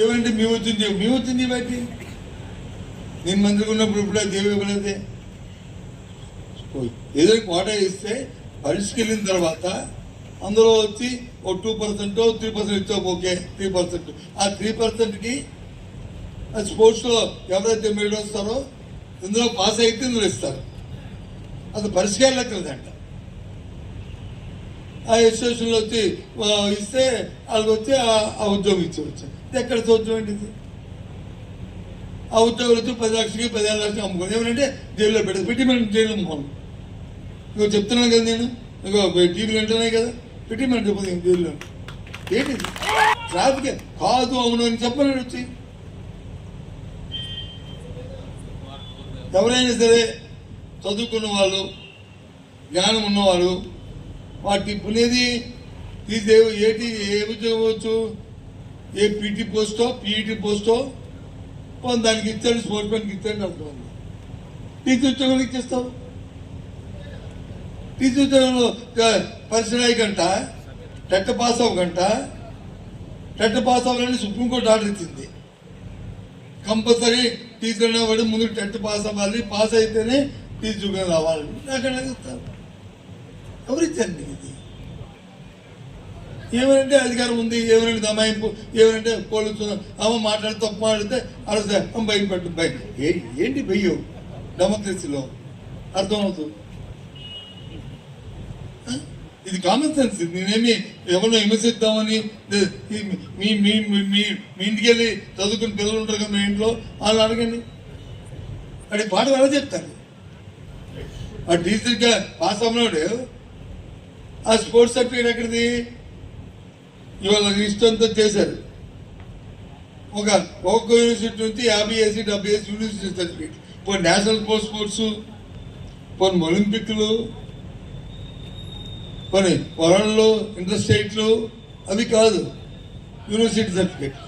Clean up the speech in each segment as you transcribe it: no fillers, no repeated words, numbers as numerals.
ఏమంటే మీ వచ్చింది బట్టి నేను మంత్రికి ఉన్నప్పుడు ఇప్పుడే దేవి ఇవ్వలేదే. ఏదో కోటా ఇస్తే పరీక్షకి వెళ్ళిన తర్వాత అందులో వచ్చి ఓ 2% 3% ఇచ్చా, ఓకే 3%. ఆ 3%కి స్పోర్ట్స్లో ఎవరైతే మెడల్ వస్తారో ఇందులో పాస్ అయితే ఇందులో ఇస్తారు. అది పరీక్షకి వెళ్ళక్కర్లేదంట. ఆ ఎస్టిమేషన్లో వచ్చి ఇస్తే వాళ్ళకి వచ్చి ఆ ఉద్యోగం ఇచ్చేవచ్చు. ఎక్కడ ఉద్యోగం ఏంటిది? ఆ ఉద్యోగులు వచ్చి 10 లక్షలకి 15 లక్షలకి అమ్ముకోండి. ఏమంటే జైల్లో పెట్టి మనం జైలు అమ్ముకోండి. ఇగో చెప్తున్నాను కదా నేను, ఇగో టీవీలు వింటున్నాయి కదా, పెట్టి మనం చెప్పదు జైల్లో. ఏంటిది? ట్రాఫిక్ కాదు అవును అని చెప్పమని వచ్చి ఎవరైనా సరే చదువుకున్న వాళ్ళు, జ్ఞానం ఉన్నవాళ్ళు వాటి పునేది తీసే ఏ ఉద్యోగం వచ్చు, ఏ పీటీ పోస్టో పీఈటీ పోస్టో దానికి ఇచ్చాడు, స్పోర్ట్స్ మ్యాన్కి ఇచ్చాడు అర్థం. టీచర్ ఉద్యోగాలు ఇచ్చేస్తావు. టీచర్ ఉద్యోగంలో పరిశ్రమ గంట టెట్ పాస్ అవ్వగంట, టెట్ పాస్ అవ్వాలని సుప్రీంకోర్టు ఆర్డర్ ఇచ్చింది. కంపల్సరీ టీచర్ అనేవాడు ముందు టెట్ పాస్ అవ్వాలి, పాస్ అయితేనే టీచర్ ఉద్యోగం రావాలి. నాకన్నా ఇస్తారు. ఎవరిచ్చారు మీకు ఇది? ఏమనంటే అధికారం ఉంది, ఏమనంటే దమాయింపు, ఏమనంటే పోలీసులు అమ్మ మాట్లాడితే తప్పు మాట్లాడితే అరసే భయం పెట్టు భయం. ఏంటి భయం డెమోక్రసీలో? అర్థమవుతుంది. ఇది కామన్ సెన్స్. నేనేమి ఎవరినో విమర్శిద్దామని మీ ఇంటికి వెళ్ళి చదువుకుని పిల్లలు ఉంటారు కదా మీ ఇంట్లో, వాళ్ళు అడగండి. అడి పాట ఎలా చెప్తారు? ఆ టీచర్గా పాస్ అవ్వనాడు ఆ స్పోర్ట్స్ సర్టిఫికేట్ ఎక్కడిది? ఇవాళ లిస్ట్ అంతా చేశారు. ఒక్కొక్క యూనివర్సిటీ నుంచి 50 ఏసీ 70 ఏసీ యూనివర్సిటీ సర్టిఫికేట్. పోనీ నేషనల్ స్పోర్ట్స్, పోనీ ఒలింపిక్లు, పోనీ వరల్డ్లో ఇంటర్ స్టేట్లు, అవి కాదు యూనివర్సిటీ సర్టిఫికేట్.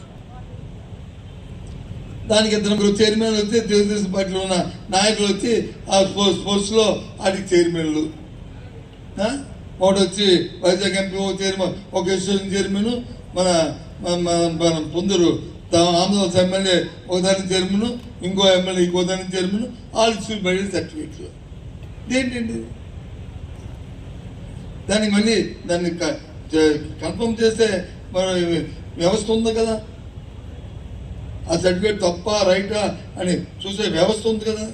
దానికి 2 చైర్మన్లు వచ్చి తెలుగుదేశం పార్టీలో ఉన్న నాయకులు వచ్చి ఆ స్పోర్ట్స్లో వాటికి చైర్మన్లు. ఒకటి వచ్చి వైజాగ్ ఎంపీ చైర్మన్, ఒక అసోసియేషన్ చైర్మన్, మన పొందూరు ఆంధ్రప్రదేశ్ ఎమ్మెల్యే ఒకదాని చైర్మన్, ఇంకో ఎమ్మెల్యే ఇంకో దాని చైర్మన్, ఆల్ బయట సర్టిఫికేట్లు. ఇదేంటండి? దానికి మళ్ళీ దాన్ని కన్ఫర్మ్ చేస్తే మన వ్యవస్థ ఉంది కదా, ఆ సర్టిఫికేట్ తప్ప రైటా అని చూసే వ్యవస్థ ఉంది కదా.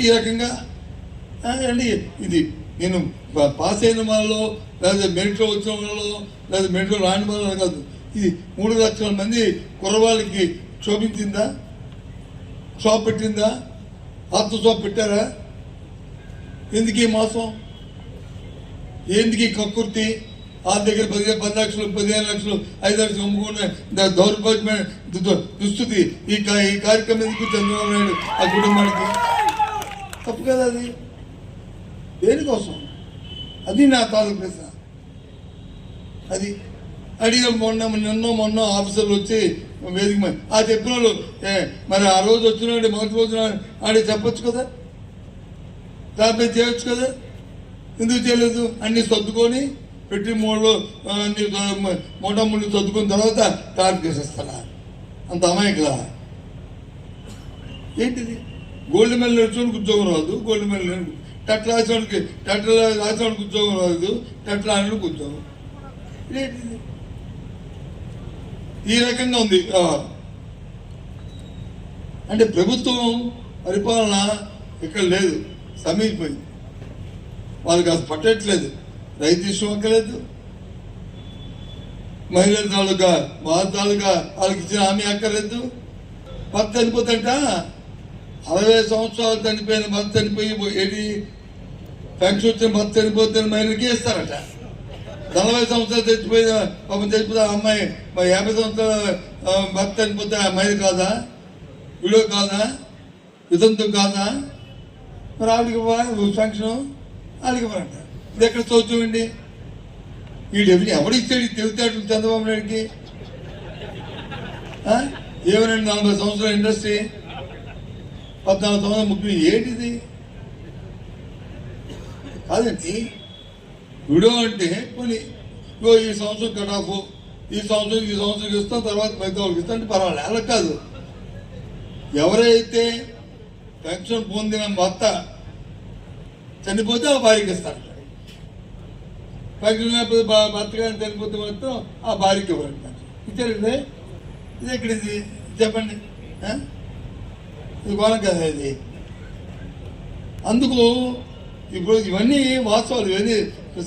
ఈ రకంగా అండి ఇది నేను పాస్ అయిన వాళ్ళలో లేదా మెరిట్లో వచ్చిన వాళ్ళలో లేదా మెరిట్లో రాని వాళ్ళలో కాదు. ఇది 3 లక్షల మంది కుర్రవాళ్ళకి శోభించిందా? షాప్ పెట్టిందా? ఆత్మ షాప్ పెట్టారా? ఎందుకు ఈ మోసం? ఎందుకు ఈ కక్కుర్తి? ఆ దగ్గర 10 లక్షలు 15 లక్షలు 5 లక్షలు అమ్ముకునే దౌర్భాగ్యమైన దుస్థితి ఈ కార్యక్రమం ఎందుకు చంద్రబాబు నాయుడు ఆ కుటుంబానికి? తప్పు కదా అది. దేనికోసం? అది నా తాలూకు ప్రశ్న. అది అడిగిన మొన్న ఆఫీసర్లు వచ్చి వేదిక ఆ చెప్పిన వాళ్ళు మరి ఆ రోజు వచ్చిన మొదటి రోజున ఆడే చెప్పచ్చు కదా, దానిపై చేయొచ్చు కదా. ఎందుకు చేయలేదు? అన్ని సర్దుకొని పెట్టి మూడు సర్దుకున్న తర్వాత టార్గెట్ చేసేస్తారా? అంత అమాయకులా? ఏంటిది? గోల్డ్ మెడల్ నేర్చుకోనికి ఉద్యోగం రాదు, గోల్డ్ మెడల్ టెట్ రాసేవాడికి ఉద్యోగం రాదు, టెట్ రానికి ఉద్యోగం. ఏంటిది? ఈ రకంగా ఉంది. అంటే ప్రభుత్వం పరిపాలన ఇక్కడ లేదు, సమీపోయింది. వాళ్ళకి అది పట్టట్లేదు. రైతు ఇష్టం అక్కలేదు, మహిళల తాలూకా వాళ్ళ తాలూకా వాళ్ళకి ఇచ్చిన హామీ అక్కర్లేదు. భర్త చనిపోతుంట 60 సంవత్సరాలు చనిపోయిన భర్త చనిపోయి ఏది పెన్షన్ వచ్చిన భర్త చనిపోతే మహిళలకి ఇస్తారట. 40 సంవత్సరాలు చచ్చిపోయిన పాపం చచ్చిపోతే అమ్మాయి 50 సంవత్సరాల భర్త చనిపోతే ఆ మహిళ కాదా? విడో కాదా? వితంతు కాదా? మరి ఆవిడకి పెన్షన్ ఆడికి ఇవ్వరంట. ఇది ఎక్కడ చూద్దామండి? ఈ డెఫిని ఎవడిచ్చాడు? తెలివితేటలు చంద్రబాబు నాయుడికి. ఏమనండి 40 సంవత్సరాల ఇండస్ట్రీ, 14 సంవత్సరాల ముఖ్యం. ఏంటిది? కాదండి. విడో అంటే కొన్ని ఈ సంవత్సరం కట్ ఆఫ్, ఈ సంవత్సరం ఇస్తాం, తర్వాత మిగతా వాళ్ళకి ఇస్తాం అంటే పర్వాలేదు. అలా కాదు. ఎవరైతే పెన్షన్ పొందిన భర్త చనిపోతే ఆ భార్యకి ఇస్తారు. పెన్షన్ లేకపోతే భర్త కానీ చనిపోతే మాత్రం ఆ భార్యకి ఇవ్వరు. ఇచ్చారండి. ఇది ఎక్కడిది చెప్పండి. ఇది గోళం కదా ఇది. అందుకు ఇప్పుడు ఇవన్నీ వాస్తవాలు, ఇవన్నీ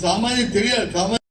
సామాన్యం తెలియాలి.